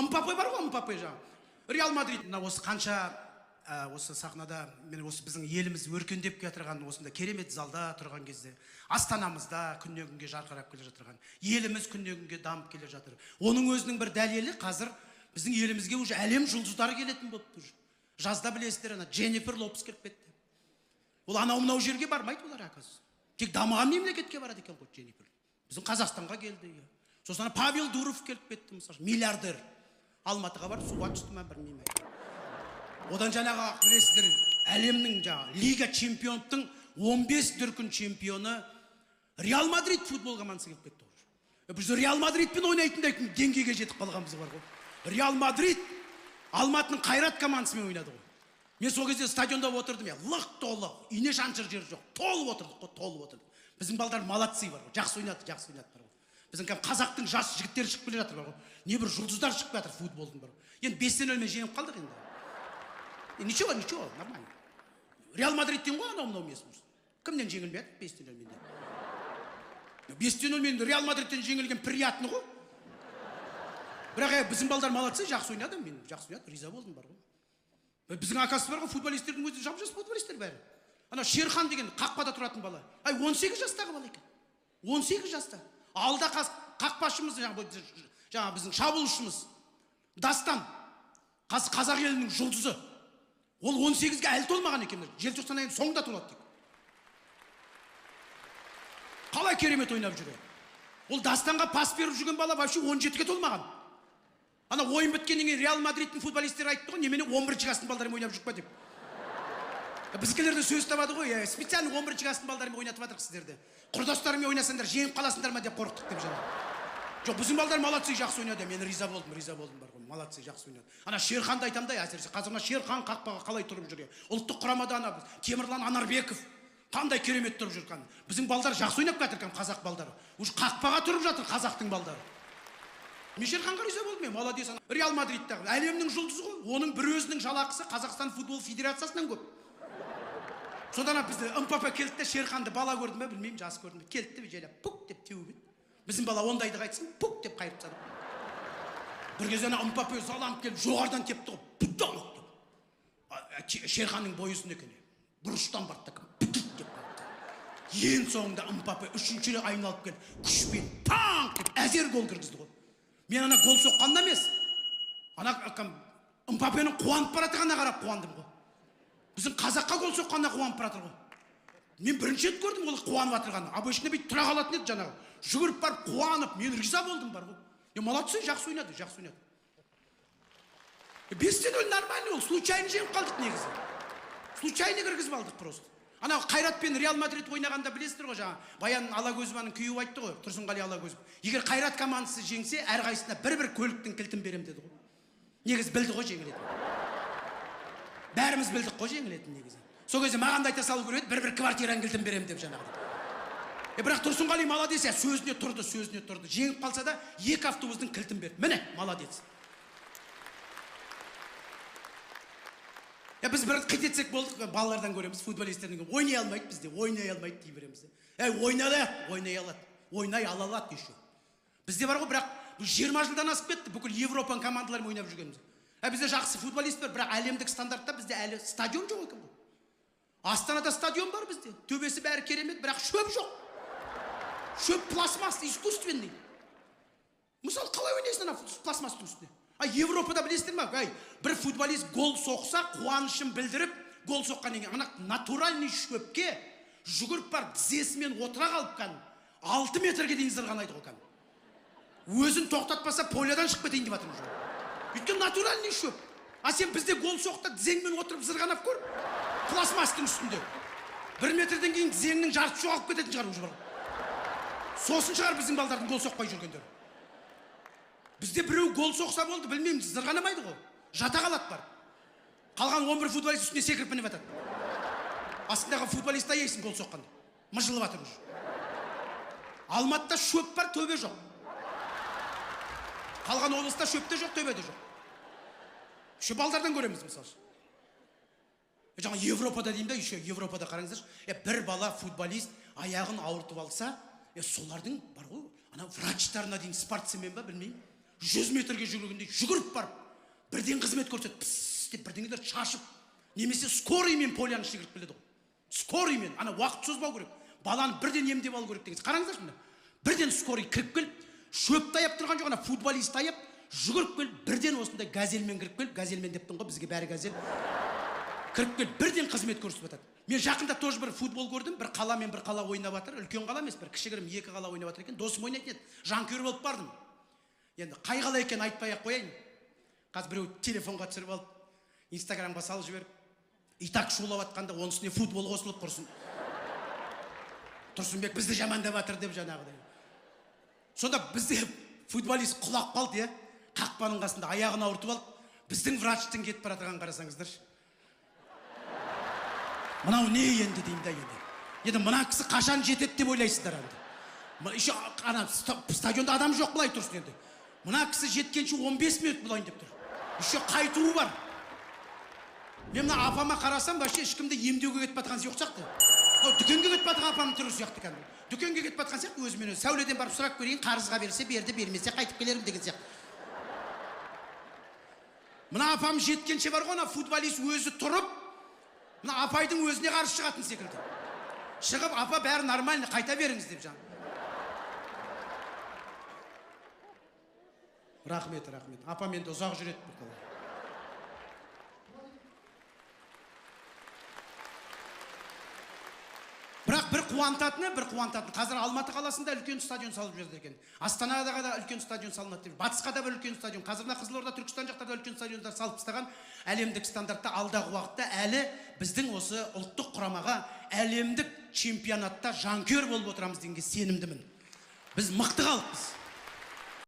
Мбаппе бар ғой, Мбаппе жаңа. Реал Мадрид осы қанша осы сахнада мен осы біздің еліміз өркендеп келе жатырған осында керемет залда тұрған кезде, астанамызда күннен күнге жарқырап келе жатырған, еліміз күннен күнге дамып келе жатыр. Оның өзінің бір дәлелі қазір біздің елімізге уже әлем жұлдыздары келетін болып тұр. Жазда білесіздер, ана Дженнифер Лопес келіп кетті. Ол анау мынау жерге бармайды олар ақыз. Тек дамыған мемлекетке барады екен ғой Дженнифер. Біздің Қазақстанға келді. Сосын Павел Дуров келіп кетті, мысалы, миллиардер. Алматыға барып суға түсті ма білмеймін. Одан жаңағы білесіздер, әлемнің жаңағы лига чемпиондың 15 дүркін чемпионы Реал Мадрид футбол командасы келіп кетті. Біз Реал Мадридпен ойнайтындай деңгейге жетіп қалғанымыз бар ғой. Реал Мадрид Алматының Қайрат командасымен ойнады ғой. Мен сол кезде стадионда отырдым, лық толы, ине шаншыр жер жоқ, толып отырдық қой, толып отырдық. Біздің балдар молодцы бар ғой, жақсы ойнады бар ғой. Біздің қазақтың жас жігіттері шығып келе жатыр бар ғой. Не бір жұлдыздар шығып жатыр футболдың бар ғой. Енді 5-0 жеңіп қалдық енді. Ничего, нормально. Реал Мадридтен ғой анау мынау месіміз. Кімнен жеңілмеді? 5-0. 5-0 Реал Мадридтен жеңілген приятны ғой. Бірақ біздің балдар молодцы, жақсы ойнады, мен жақсы ойнады, риза болдым бар ғой. Біздің акасы бар ғой, футболистердің өзі жап-жас футболистер бәрі. Ана Шерхан деген қақпада тұратын бала. 18 жастағы бала екен. 18 жаста. Алда қақпашымыз, жаңа біздің шабуылшымыз Дастан, қазақ елінің жұлдызы. Ол 18-ге әлі толмаған екен. Желтоқсан айының соңында толады дейді. Қалай керемет ойнап жүр. Ол Дастанға пас беріп жүрген бала вообще 17-ге толмаған. Ана ойын біткеннен кейін Реал Мадридтің футболистері айтты ғой, немене 11 жастың балдарымен ойнап жүріп па деп. Біздікілерді сөз табады ғой, специально 11 жастың балдарымен ойнатып жатырық сіздерді. Құрдастарымен ойнасаңдар, жеңіп қаласыңдар ма деп қорықтық деп жаңа. Жоқ, біздің балдар молодцы, жақсы ойнады. Мен риза болдым бар ғой. Молодцы, жақсы ойнады. Ана Шерханды айтамын да, әсіресе қазір Шерхан қақпаға қалай тұрып жүр. Ұлттық құрамада ана Темірлан Анарбеков қандай керемет тұрып жүрген. Біздің балдар жақсы ойнап жатыр екен, қазақ балдары. Уж қақпаға тұрып жатыр қазақтың балдары. Мен Шерханға риза болдым, молодец. Реал Мадридтағы әлемнің жұлдызы ғой. Оның бір өзінің жалақысы Қазақстан футбол федерациясынан көп. Содан бізді Мбаппе келді де Шерханды бала көрдім бе, білмеймін, жас көрдім бе, келді де жайлап пук деп теуіп еді. Біздің бала ондайды қайтсын, пук деп қайырып тастады. Бір кезде Мбаппе заланып келіп жоғарыдан тепті ғой, путаңық деп. Шерханның бойысын екен, бұрыштан барды да путық деп қайырды. Ең соңында Мбаппе үшінші рет айналып келіп, күшпен паң деп әзер гол кіргізді ғой. Мен ана гол соққанда емес, ана Мбаппенің қуанып баратығына қарап қуандым ғой. Біздің қазаққа гол соққанда қуанып баратыр ғой. Мен бірінші рет көрдім ол қуанып жатырғанын. Обычно бүйтіп тұра қалатын еді жаңағы. Жүгіріп барып қуанып, мен риза болдым бар ғой. Молодцы, жақсы ойнады. 5-0 нормально, ол случайно жеңіп қалдық негізі. Случайно кіргізіп алдық просто. Ана Қайрат пен Реал Мадрид ойнағанда білесіздер ғой жаңа. Баян Алагөзованың күйеуі айтты ғой, Тұрсынғали Алагөзов. Егер Қайрат командасы жеңсе, әрқайсысына бір көліктің кілтін берем деді ғой. Негізі білді ғой жеңілетін. Бәріміз білдік қой жеңілетін негізі. Сол кезде маған да айта салу керек еді, бір квартираның кілтін берем деп жаңағыда. Бірақ Тұрсынғали молодец, сөзіне тұрды. Жеңіп қалса да 2 автобустың кілтін берді. Міне, молодец. Біз бір қит етсек болдық, балалардан көреміз, футболистердің ойнай алмайды бізде, дей береміз. Ойнай алалады еще. Бізде бар ғой, бірақ 20 жылдан асып кетті, бүкіл Европаның командаларымен ойнап жүргеніміз. Бізде жақсы футболист бар, бірақ әлемдік стандартта бізде әлі стадион жоқ екен бұл. Астанада стадион бар бізде, төбесі бәрі керемет, бірақ шөп жоқ. Шөп пластмасс, искусственный. Мысалы, қалай ойнайсың ана пластмастың үстіне? Европада білесіздер ма? Бір футболист гол соқса, қуанышын білдіріп, гол соққан екен. Ана натуральный шөпке жүгіріп бар, тізесімен отыра қалып кән. 6 метрге дейін зырғанайды ғой кән. Өзін тоқтатпаса, полядан шығып кетейін деп жатырмын. Өйткені натуральный шөп. Сен бізде гол соқта тізеңмен отырып зырғанап көр. Пластмастың үстінде. 1 метрден кейін тізеңнің жарты жоғалып кететін шығар уже бар. Сосын шығар біздің балдардың гол соқпай жүргендер. Бізде біреу гол соқса болды, білмеймін, зырғанамайды ғой. Жата қалады бар. Қалған 11 футболист үстіне секіріп мініп жатады. Астындағы футболист аяйсың гол соққанда. Мыжылып жатыр уже. Алматыда шөп бар, төбе жоқ. Қалған облыста шөпте жоқ, төбеде жоқ. Шөп балдардан көреміз мысалы. Жаңа Европада деймін да, еще Европада қараңыздаршы. Бір бала футболист аяғын ауыртып алса, солардың бар ғой, ана врачтарына дейін спортсмен ба, білмеймін. 100 метрге жүгіргенде жүгіріп барып, бірден қызмет көрсетіп, пісс деп бірдеңелер шашып, немесе скорыймен полияның ішіне кіріп келеді ғой. Скорыймен, ана уақыт созбау керек. Баланы бірден емдеп алу керек деген. Қараңыздаршы мына. Бірден скорый кіріп келіп, шөпті аяп тұрған жоқ, ана футболист аяп, жүгіріп келіп, бірден осындай газельмен кіріп келіп, газельмен дептің ғой, бізге бәрі газель. Кіріп келіп, бірден қызмет көрсетіп жатады. Мен жақында тоже бір футбол көрдім, бір қала мен бір қала ойнап жатыр, үлкен қала емес, бір кішігірім екі қала ойнап жатыр екен, досым ойнайтын еді. Жанкүйер болып бардым. Енді қай қала екен айтпай-ақ қояйын. Қазір біреу телефонға түсіріп алып, Инстаграмға салып жіберіп, итак шулап жатқанда оның үстіне футбол қосылып құрсын. Тұрсынбек бізді жамандап жатыр деп жаңағыдай. Сонда бізде футболист құлап қалды, қақпаның қасында аяғын ауыртып алып, біздің врачтың кетіп бара жатқанын қарасаңыздаршы. Мынау не енді деймін да енді. Енді мына кісі қашан жетеді деп ойлайсыздар енді. Еще ана стадионда адам жоқ былай тұрсын енді. Мына кісі жеткенше 15 минут болайын деп тұр. Еще қайтуы бар. Мен мына апама қарасам, вообще ешкімді емдеуге кетіп жатқан жоқ сияқты. Дүкенге кетіп жатқан апамның түрі сияқты екен. Дүкенге кетіп жатқан сияқты өзімен өзі. Сәуледен барып сұрап көрейін, қарызға берсе берді, бермесе қайтып келерім деген сияқты. Мына апам жеткенше бар ғой, ана футболист өзі тұрып, мына апайдың өзіне қарсы шығатын секілді. Шығып, апа бәрі нормально, қайта беріңіз деп жаңа. Рахмет, рахмет. Апам енді ұзақ жүреді бір қалай. Бірақ бір қуантатыны. Қазір Алматы қаласында үлкен стадион салып жатыр екен. Астанада да үлкен стадион салынады деп. Батысқа да бір үлкен стадион. Қазір мына Қызылорда, Түркістан жақтарда үлкен стадиондар салып тастаған. Әлемдік стандартта алдағы уақытта әлі біздің осы ұлттық құрамаға әлемдік чемпионатта жанкүйер болып отырамыз дегенге сенімдімін. Біз мықты халықпыз.